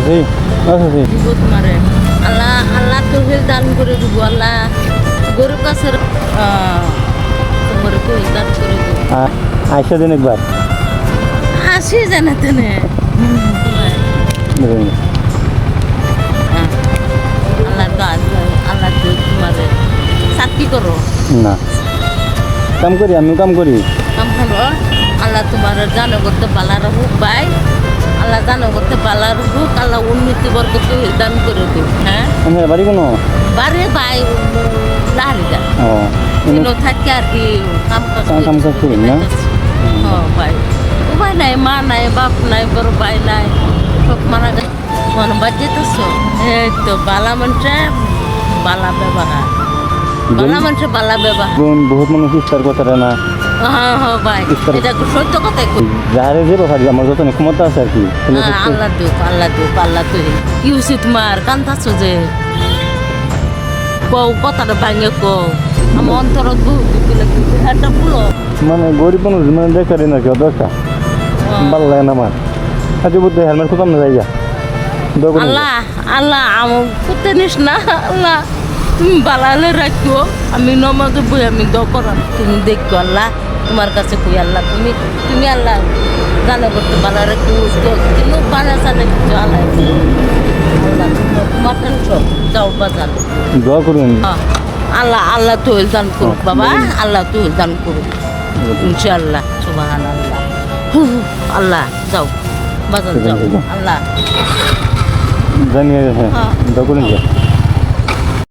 এই আছে দিব তোমারে আল্লাহ আল্লাহ তৌফিক দান করে দিব আল্লাহ গরিব কাছের তোমার তৌফিক দান করে দিব আইসা দিন একবার আসি জানাতে নে আল্লাহ তো আল্লাহ তো তোমারে চাকরি করো না কাম করি আমিও কাম করি কাম করো আল্লাহ তোমার জানো করতে পালা রাখুক ভাই আল্লাহ জানো করতে পালা রাখুক আল্লাহ উন্নতি বর্গ তৌফিক দান করে দিব হ্যাঁ আমার বাড়ি কোনো বারে ভাই লাহারিদা ও কোনো থাকে আর কি কাম কাজ করি না ভাই উপায় নাই মা নাই বাপ নাই বড় ভাই নাই সব মারা গেছে মন বাজেতেছ এই তো বালা মানুষে বালা ব্যবহার বালা মানুষে বালা ব্যবহার বহুত মানুষ ইফতার করতে না হ্যাঁ হ্যাঁ ভাই এটা সত্য কথাই কই যারে যে পারি আমার যত ক্ষমতা আছে আর কি আল্লাহ দুঃখ আল্লাহ দুঃখ আল্লাহ তুই কি হয়েছে তোমার কান্দাছ যে কও কথাটা ভাঙে কও আমার অন্তরত বহু দুঃখ লাগছে একটা ফুলো মানে গরিব মানুষ মানে দেখারি না কি দরকার ভালো লাগে না আমার আজকে বুদ্ধি হেলমেট কোথাও না যাইয়া আল্লাহ আল্লাহ আমার করতে নিস না আল্লাহ তুমি বালালে রাখিও আমি নমাজে বই আমি দকরাম তুমি দেখো আল্লাহ তোমার কাছে কই আল্লাহ তুমি তুমি আল্লাহ জানো করতে বালা রাখো কিন্তু বানা জানে কিছু আল্লাহ আল্লাহ তোমার টেনশন যাও বাজার দোয়া করুন আল্লাহ আল্লাহ তো দান করুক বাবা আল্লাহ তো দান করুক ইনশাআল্লাহ সুবহানাল্লাহ আল্লাহ যাও বাজার যাও আল্লাহ জানিয়ে হ্যাঁ দোয়া করুন